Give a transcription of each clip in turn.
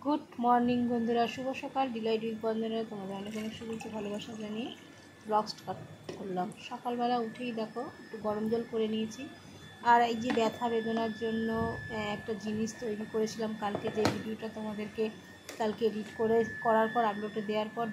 Good morning বন্ধুরা, শুভ সকাল। Deloitte with বন্ধুরা তোমাদের অনেক অনেক শুভেচ্ছা ভালোবাসা জানিয়ে ব্লগ স্টার্ট করলাম। সকালবেলা উঠেই দেখো একটু গরম জল করে নিয়েছি। আর এই যে ব্যথা বেদনার জন্য একটা জিনিস তৈরি করেছিলাম কালকে, যে ভিডিওটা তোমাদেরকে কালকে এডিট করার পর আপলোডে দেওয়ার পর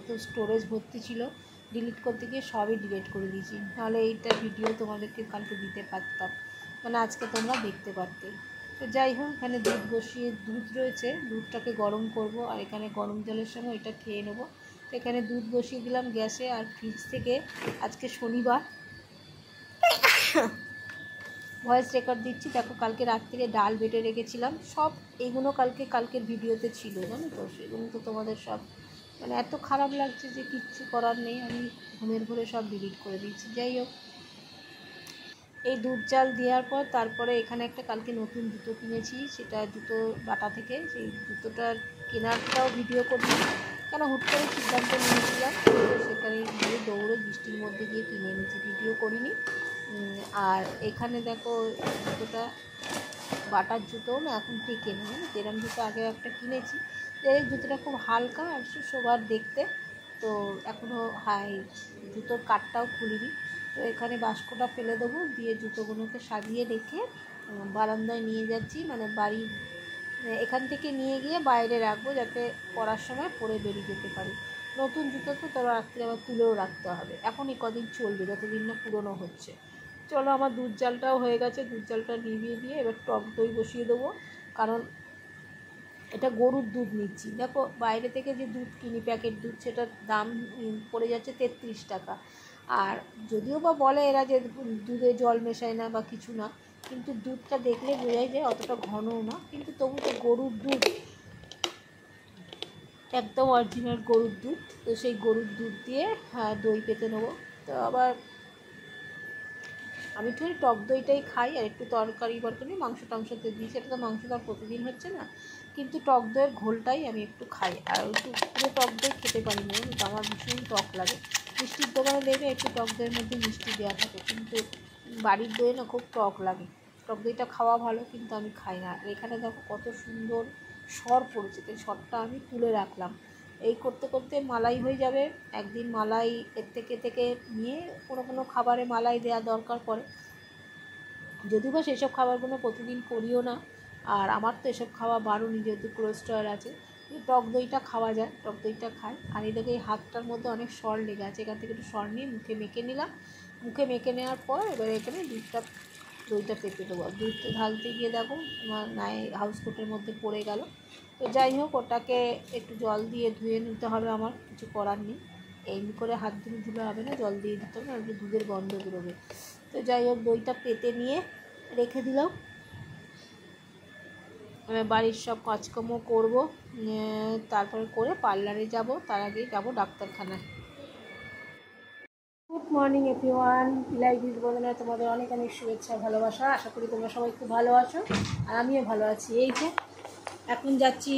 তো স্টোরেজ ভর্তি ছিল, ডিলিট করতে গিয়ে সবই ডিলিট করে দিয়েছি। নাহলে এইটা ভিডিও তোমাদেরকে কালকে দিতে পারতাম, মানে আজকে তোমরা দেখতে পারতে। তো যাই হোক, এখানে দুধ বসিয়ে, দুধ রয়েছে, দুধটাকে গরম করব আর এখানে গরম জলের সঙ্গে এটা খেয়ে নেবো। তো এখানে দুধ বসিয়ে দিলাম গ্যাসে। আর ফ্রিজ থেকে আজকে শনিবার ভয়েস রেকর্ড দিচ্ছি। দেখো, কালকে রাত্রিরে ডাল বেটে রেখেছিলাম, সব এইগুলো কালকের ভিডিওতে ছিল, জানো তো। সেগুলো তো তোমাদের সব মানে এত খারাপ লাগছে যে কিচ্ছু করার নেই, আমি ঘুমের ঘরে সব ডিলিট করে দিচ্ছি। যাই হোক, এই দুধ চাল দেওয়ার পর তারপরে এখানে একটা কালকে নতুন জুতো কিনেছি, সেটা জুতো বাটা থেকে। সেই জুতোটার কেনারটাও ভিডিও করিনি, কেন হুট করে সিদ্ধান্ত নিয়েছিলাম, সেখানে গিয়ে দৌড়ে বৃষ্টির মধ্যে গিয়ে কিনে এনেছি, ভিডিও করিনি। আর এখানে দেখো, জুতোটা বাটার জুতো না, এখন টেকে না, যেরকম জুতো আগে একটা কিনেছি। এই জুতোটা খুব হালকা আর শোবার দেখতে, তো এখনও জুতোর কাঠটাও খুলিনি। তো এখানে বাস্কটা ফেলে দেবো, দিয়ে জুতোগুলোকে সাজিয়ে রেখে বারান্দায় নিয়ে যাচ্ছি, মানে বাড়ির এখান থেকে নিয়ে গিয়ে বাইরে রাখবো, যাতে পরার সময় পরে বেরিয়ে যেতে পারি। নতুন জুতো তো তোরা রাত্রে আবার তুলেও রাখতে হবে, এখনই কদিন চলবে, যতদিন না পুরনো হচ্ছে। চলো, আমার দুধ জালটাও হয়ে গেছে, দুধ জালটা নিভিয়ে দিয়ে এবার টক দই বসিয়ে দেবো, কারণ এটা গরুর দুধ নিচ্ছি। দেখো, বাইরে থেকে যে দুধ কিনি প্যাকেট দুধ, সেটার দাম পড়ে যাচ্ছে 33 টাকা। আর যদিও বা বলে এরা যে দুধে জল মেশায় না বা কিছু না, কিন্তু দুধটা দেখলে বোঝাই যায় অতটা ঘনও না, কিন্তু তবু তো গরুর দুধ, একদম অরিজিনাল গরুর দুধ। তো সেই গরুর দুধ দিয়ে দই পেতে নেবো। তো আবার আমি তো টক দইটাই খাই, আর একটু তরকারি বরকারি মাংস টাংসতে দিই, সেটা তো মাংস তো আর প্রতিদিন হচ্ছে না, কিন্তু টক দইয়ের ঘোলটাই আমি একটু খাই। আর একটু পুরো টক দই খেতে পারি না, কিন্তু আমার ভীষণ টক লাগে। মিষ্টির দোকানে দেখবে একটু টক দইয়ের মধ্যে মিষ্টি দেওয়া থাকে, কিন্তু বাড়ির দই না খুব টক লাগে। টক দইটা খাওয়া ভালো, কিন্তু আমি খাই না। আর এখানে দেখো কত সুন্দর সর পড়েছে, তাই সরটা আমি তুলে রাখলাম। এই করতে করতে মালাই হয়ে যাবে। একদিন মালাই এর থেকে নিয়ে কোনো খাবারে মালাই দেওয়া দরকার পড়ে, যদিও বা সেসব খাবারগুলো প্রতিদিন করিও না। আর আমার তো এসব খাওয়া বারণ, যেহেতু কোলেস্টেরল আছে। টক দইটা খাওয়া যায়, টক দইটা খাই। আর এই দেখো, এই হাতটার মধ্যে অনেক সর লেগে আছে, এখান থেকে একটু সর নিয়ে মুখে মেখে নিলাম। মুখে মেখে নেওয়ার পর এবার এখানে দইটা পেতে দেবো। দুধটা ঢালতে গিয়ে দেখো আমার নাই হাউসকোটের মধ্যে পড়ে গেল। তো যাই হোক, ওটাকে একটু জল দিয়ে ধুয়ে নিতে হবে, আমার কিছু করার নেই। এমনি করে হাত ধুলে হবে না, জল দিয়ে দিতে হবে, আর একটু দুধের গন্ধ বেরোবে। তো যাই হোক, দইটা পেতে নিয়ে রেখে দিলাম। বাড়ির সব কাজকর্ম করব, তারপরে করে পার্লারে যাব, তার আগেই যাব ডাক্তারখানায়। Good morning everyone, live video বন্ধুরা তোমাদের অনেক অনেক শুভেচ্ছা ভালোবাসা। আশা করি তোমরা সবাই খুব ভালো আছো, আর আমিও ভালো আছি। এই যে এখন যাচ্ছি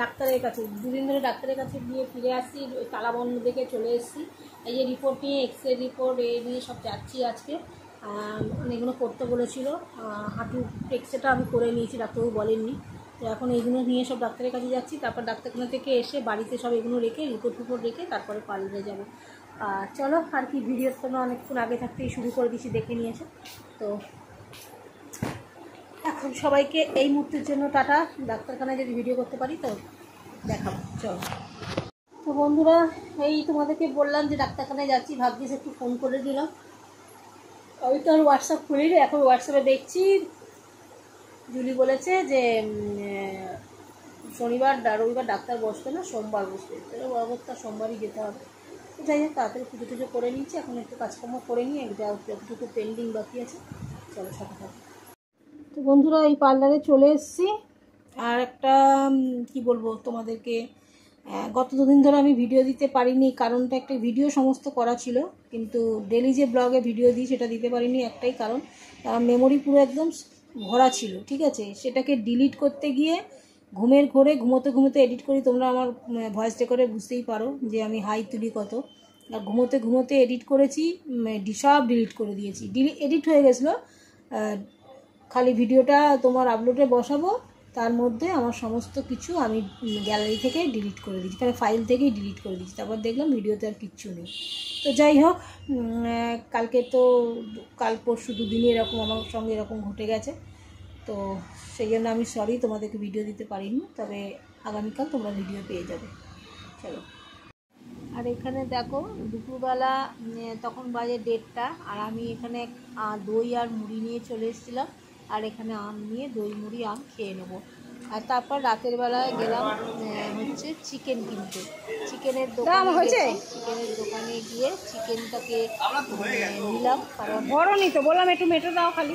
ডাক্তারের কাছে, দুদিন ধরে ডাক্তারের কাছে গিয়ে ফিরে আসছি, ওই তালাবন্ধ দেখে চলে এসেছি। এই যে রিপোর্ট নিয়ে, এক্সরে রিপোর্ট নিয়ে সব যাচ্ছি আজকে। এগুলো করতে বলেছিল, হাঁটু এক্সরেটা আমি করে নিয়েছি, ডাক্তারবাবু বলেননি। তো এখন এইগুলো নিয়ে সব ডাক্তারের কাছে যাচ্ছি, তারপর ডাক্তারখানা থেকে এসে বাড়িতে সব এগুলো রেখে রিপোর্ট রেখে তারপরে পার্লারে যাবো। চলো, আর কি, ভিডিওর তোমরা অনেকক্ষণ আগে থাকতেই শুরু করে দিয়েছি, দেখে নিয়েছো। তো এখন সবাইকে এই মুহূর্তের জন্য টাটা। ডাক্তারখানায় যদি ভিডিও করতে পারি তো দেখাবো, চলো। তো বন্ধুরা, এই তোমাদেরকে বললাম যে ডাক্তারখানায় যাচ্ছি, ভাগ্যিস একটু ফোন করে দিলাম। আমি তো আর হোয়াটসঅ্যাপ খুলিনি, এখন হোয়াটসঅ্যাপে দেখছি জুলি বলেছে যে শনিবার রবিবার ডাক্তার বসবে না, সোমবার বসবে। তাহলে অবস্থা সোমবারই যেতে হবে। যাই হোক, তাড়াতাড়ি পুজো টুজো করে নিচ্ছি, এখন একটু কাজকর্ম করে নিই, যতটুকু পেন্ডিং বাকি আছে। চলো, সাথে থাকো। তো বন্ধুরা, এই পার্লারে চলে এসেছি। আর একটা কি বলবো তোমাদেরকে, গত দুদিন ধরে আমি ভিডিও দিতে পারিনি, কারণটা একটা ভিডিও সমস্ত করা ছিল, কিন্তু ডেলি যে ব্লগে ভিডিও দিই সেটা দিতে পারিনি, একটাই কারণ, মেমোরি পুরো একদম ভরা ছিল, ঠিক আছে। সেটাকে ডিলিট করতে গিয়ে ঘুমের ঘোরে ঘুমোতে এডিট করি, তোমরা আমার ভয়েস রেকর্ডে বুঝতেই পারো যে আমি হাই তুলি কত। আর ঘুমোতে এডিট করেছি, সব ডিলিট করে দিয়েছি, এডিট হয়ে গেছিলো। খালি ভিডিওটা তোমার আপলোডে বসাবো, তার মধ্যে আমার সমস্ত কিছু আমি গ্যালারি থেকে ডিলিট করে দিচ্ছি, মানে ফাইল থেকেই ডিলিট করে দিচ্ছি। তারপর দেখলাম ভিডিওতে আর কিচ্ছু নেই। তো যাই হোক, কালকে তো কাল পরশু দুদিনই এরকম আমার সঙ্গে এরকম ঘটে গেছে। তো সেই জন্য আমি সরি, তোমাদেরকে ভিডিও দিতে পারিনি, তবে আগামীকাল তোমরা ভিডিও পেয়ে যাবে। চলো। আর এখানে দেখো দুপুরবেলা তখন বাজে 1:30, আর আমি এখানে দই আর মুড়ি নিয়ে চলে এসেছিলাম, আর এখানে আম নিয়ে দই মুড়ি আম খেয়ে নেবো। আর তারপর রাতের বেলায় গেলাম হচ্ছে চিকেন কিনতে। চিকেনের দোকানে গিয়ে চিকেনটাকে নিলাম, কারণ বড় নি তো বললাম একটু মেটে দাও খালি।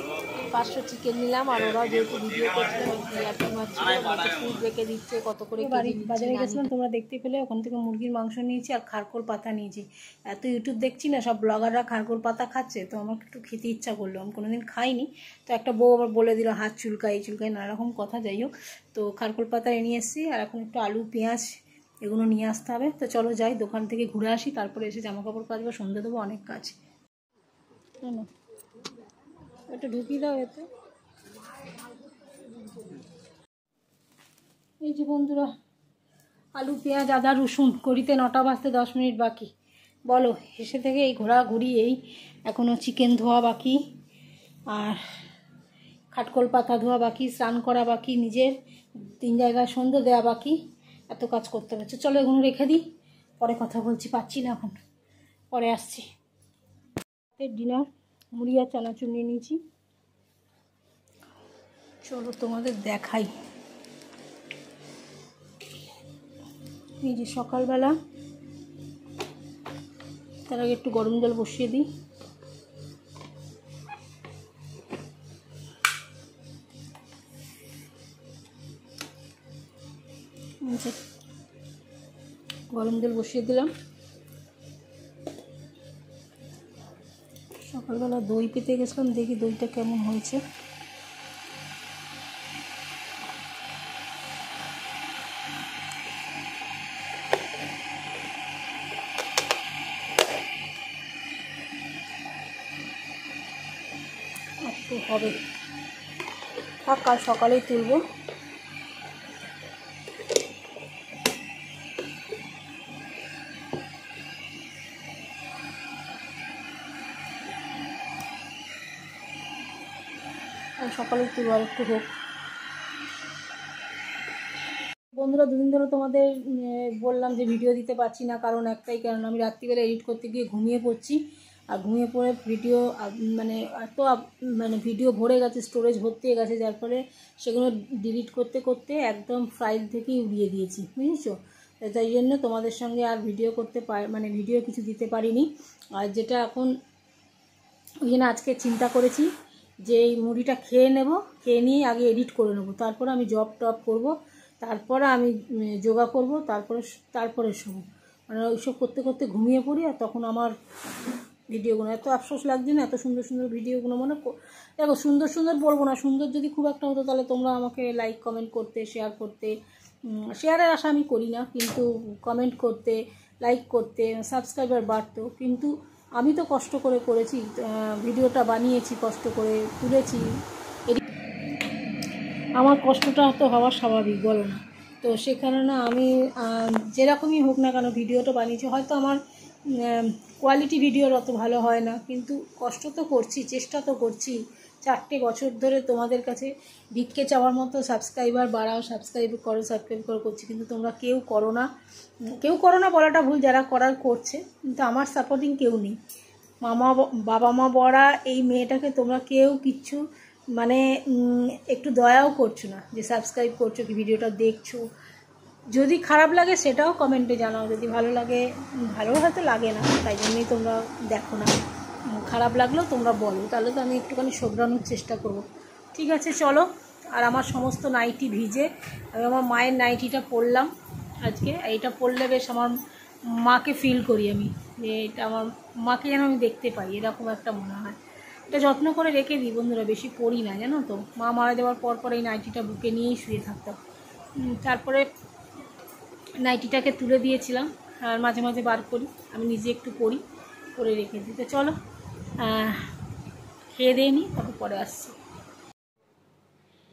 500 চিকেন নিলাম। আর ওরা যেহেতু ভিডিও করছিলাম ফুড রেখে দিচ্ছে কত করে বাজারে গেছিলাম, তোমরা দেখতে পেলে। ওখান থেকে মুরগির মাংস নিয়েছি আর খারকোল পাতা নিয়েছি। এত ইউটিউব দেখছি না, সব ব্লগাররা খারকোল পাতা খাচ্ছে, তো আমার একটু খেতে ইচ্ছা করলো। আমি কোনোদিন খাইনি, তো একটা বউ আবার বলে দিল হাত চুলকায় নানা রকম কথা। যাই হোক, তো খারকোল পাতা নিয়ে এসেছি, আর এখন একটু আলু পেঁয়াজ এগুলো নিয়ে আসতে হবে। তো চলো যাই, দোকান থেকে ঘুরে আসি, তারপরে এসে জামা কাপড় কাচবো, সন্ধ্যে দেবো, অনেক কাজ। চলো একটু ঢুকিয়ে দাও এতে। এই যে বন্ধুরা, আলু পেঁয়াজ আদা রসুন করিতে 9টা বাজতে 10 মিনিট বাকি। বলো, এসে থেকে এই ঘোরাঘুরি, এই এখনও চিকেন ধোয়া বাকি, আর খাটকল পাতা ধোয়া বাকি, স্নান করা বাকি, নিজের 3 জায়গায় সন্ধ্যে দেওয়া বাকি, এত কাজ করতে পারছে। চলো এগুলো রেখে দিই, পরে কথা বলছি, পাচ্ছি না এখন, পরে আসছি। ডিনার মুড়ি আর চানাচুর নিয়ে নিয়েছি, চলো তোমাদের দেখাই। এই যে সকালবেলা, তার আগে একটু গরম জল বসিয়ে দিই। গরম জল বসিয়ে দিলাম। সকালবেলা দই পেতে গেছিলাম, দেখি দইটা কেমন হয়েছে। একটু হবে, থাক, কাল সকালেই তুলবো। সকালে তুলবো, আর একটু হোক। বন্ধুরা, দুদিন ধরে তোমাদের বললাম যে ভিডিও দিতে পারছি না, কারণ একটাই কারণ, আমি রাত্রিবেলা এডিট করতে গিয়ে ঘুমিয়ে পড়ছি। আর ঘুমিয়ে পড়ে ভিডিও মানে এত ভিডিও ভরে গেছে, স্টোরেজ ভর্তি হয়ে গেছে, যার ফলে সেগুলো ডিলিট করতে করতে একদম ফাইল থেকেই উড়িয়ে দিয়েছি, বুঝেছো। তাই জন্য তোমাদের সঙ্গে আর ভিডিও করতে ভিডিও কিছু দিতে পারিনি। আর যেটা এখন ওই জন্য আজকে চিন্তা করেছি যে এই মুড়িটা খেয়ে নেব, খেয়ে নিয়ে আগে এডিট করে নেবো, তারপরে আমি জব টপ করবো, তারপরে আমি যোগা করব, তারপরে শোবো। মানে ওইসব করতে করতে ঘুমিয়ে পড়ি, আর তখন আমার ভিডিওগুলো এত আফসোস লাগছে না, এত সুন্দর সুন্দর ভিডিওগুলো দেখো, সুন্দর সুন্দর বলবো না, সুন্দর যদি খুব একটা হতো তাহলে তোমরা আমাকে লাইক কমেন্ট করতে, শেয়ার করতে। শেয়ারের আশা আমি করি না, কিন্তু কমেন্ট করতে, লাইক করতে, সাবস্ক্রাইবার বাড়তো। কিন্তু আমি তো কষ্ট করে করেছি, ভিডিওটা বানিয়েছি, কষ্ট করে তুলেছি, আমার কষ্টটা তো হওয়া স্বাভাবিক, বলো না। তো সে কারণে আমি যেরকমই হোক না কেন ভিডিওটা বানিয়েছি। হয়তো আমার কোয়ালিটি ভিডিওর অত ভালো হয় না, কিন্তু কষ্ট তো করছি, চেষ্টা তো করছি। 4টে বছর ধরে তোমাদের কাছে ভিক্ষে চাওয়ার মতো সাবস্ক্রাইবার বাড়াও, সাবস্ক্রাইব করো করছি, কিন্তু তোমরা কেউ করো না বলাটা ভুল, যারা করার করছে, কিন্তু আমার সাপোর্টিং কেউ নেই। বাবা মা বড়া এই মেয়েটাকে তোমরা কেউ কিচ্ছু একটু দয়াও করছো না, যে সাবস্ক্রাইব করছো কি ভিডিওটা দেখছো। যদি খারাপ লাগে সেটাও কমেন্টে জানাও, যদি ভালো লাগে, ভালো হয়তো লাগে না, তাই জন্যই তোমরা দেখো না। খারাপ লাগলেও তোমরা বলো, তাহলে তো আমি একটুখানি শোধরানোর চেষ্টা করব। ঠিক আছে, চলো। আর আমার সমস্ত নাইটি ভিজে, আমি আমার মায়ের নাইটিটা পরলাম আজকে। এইটা পরলে বেশ আমার মাকে ফিল করি আমি, যে এটা আমার মাকে যেন আমি দেখতে পাই, এরকম একটা মনে হয়। এটা যত্ন করে রেখে দিই বন্ধুরা, বেশি পরি না, জানো তো। মা মারা যাওয়ার পর এই নাইটিটা বুকে নিয়েই শুয়ে থাকতাম। তারপরে নাইটিটাকে তুলে দিয়েছিলাম, আর মাঝে মাঝে বার করি, আমি নিজে একটু পরে রেখে দিই। তো চলো খেয়ে দিয়ে নিই, তারপর পরে আসছি।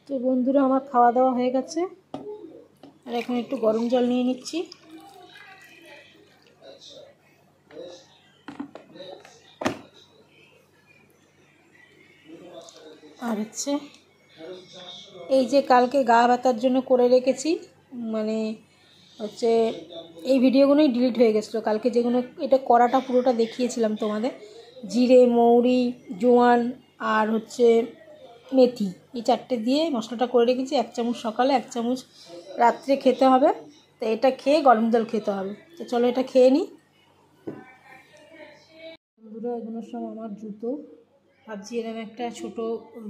তো বন্ধুরা, আমার খাওয়া দাওয়া হয়ে গেছে, আর এখন একটু গরম জল নিয়ে নিচ্ছি। আর হচ্ছে এই যে কালকে গা ব্যথার জন্য করে রেখেছি, মানে হচ্ছে এই ভিডিওগুলোই ডিলিট হয়ে গেছিলো কালকে, যেগুলো এটা করাটা পুরোটা দেখিয়েছিলাম তোমাদের। জিরে, মৌরি, জোয়ান আর হচ্ছে মেথি, এই 4টে দিয়ে মশলাটা করে রেখেছি। 1 চামচ সকালে, 1 চামচ রাত্রে খেতে হবে। তো এটা খেয়ে গরম জল খেতে হবে। তো চলো এটা খেয়ে নিই। বন্ধুরা, এগুলোর সব আমার জুতো। ভাবছি এরকম একটা ছোট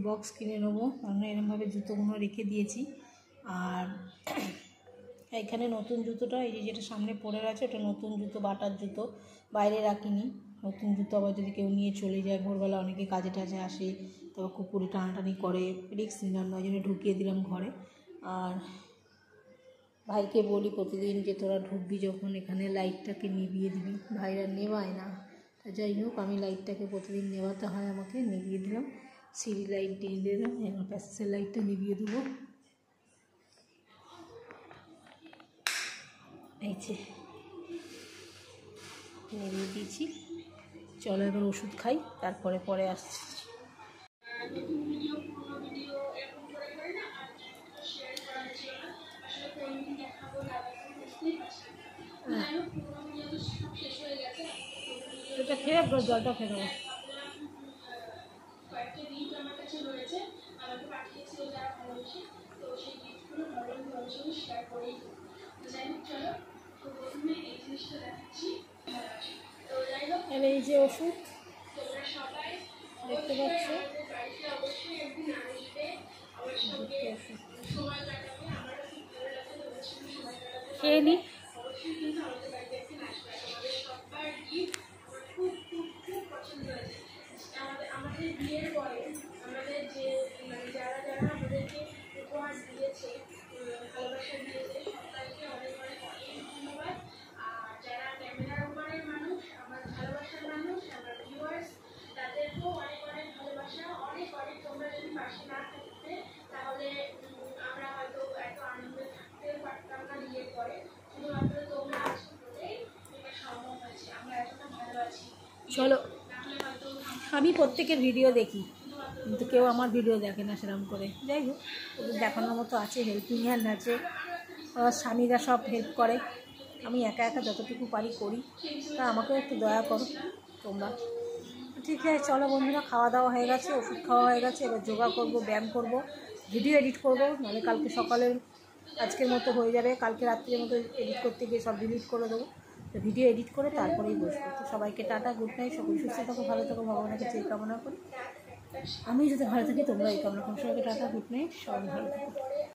বক্স কিনে নেবো, কারণ এরকমভাবে জুতোগুলো রেখে দিয়েছি। আর এখানে নতুন জুতোটা, এই যে যেটা সামনে পড়ে আছে, ওটা নতুন জুতো, বাটার জুতো, বাইরে রাখিনি। নতুন জুতো আবার যদি কেউ নিয়ে চলে যায়, ভোরবেলা অনেকে কাজে টাজে আসে, তারপর কুকুরে টানাটানি করে, রিস্ক নিলাম না, ওই জন্য ঢুকিয়ে দিলাম ঘরে। আর ভাইকে বলি প্রতিদিন যে তোরা ঢুকবি যখন এখানে লাইটটাকে নিভিয়ে দিবি, ভাইরা নেভায় না। তা যাই হোক, আমি লাইটটাকে প্রতিদিন নেভাতে হয় আমাকে, নিভিয়ে দিলাম। সিঁড়ি লাইট দিয়ে দিলাম, এবার প্যাসেজের লাইটটা নিভিয়ে দেবো। এই যে নিভিয়ে দিয়েছি। চলো এবার ওষুধ খাই, তারপরে পরে আসছি। এটা খেয়ে জলটা খেয়ে দেবো। আর এই যে ওষুধ দেখতে পাচ্ছ, খেয়ে নি। চলো, আমি প্রত্যেকের ভিডিও দেখি, কিন্তু কেউ আমার ভিডিও দেখে না সেরকম করে। যাই হোক, ওদের দেখানোর মতো আছে, হেল্পিং হ্যান্ড আছে, আমার স্বামীরা সব হেল্প করে। আমি একা একা যতটুকু পারি করি। তা আমাকেও একটু দয়া করো তোমরা। ঠিক আছে, চলো বন্ধুরা, খাওয়া দাওয়া হয়ে গেছে, ওষুধ খাওয়া হয়ে গেছে, এবার যোগা করব, ব্যায়াম করব, ভিডিও এডিট করব, নাহলে কালকে সকালে আজকের মতো হয়ে যাবে, কালকে রাত্রের মতো এডিট করতে গিয়ে সব ডিলিট করে দেবো। তো ভিডিও এডিট করে তারপরেই বসবো। তো সবাইকে টাটা, গুড নাইট, সকল সুস্থ থাকো, ভালো থাকো, ভগবানের কাছে এই কামনা করি। আমি যদি ভালো থাকি তোমরা এই কামনা করো। সবাইকে টাটা, গুড নাইট, সবাই ভালো থাকো।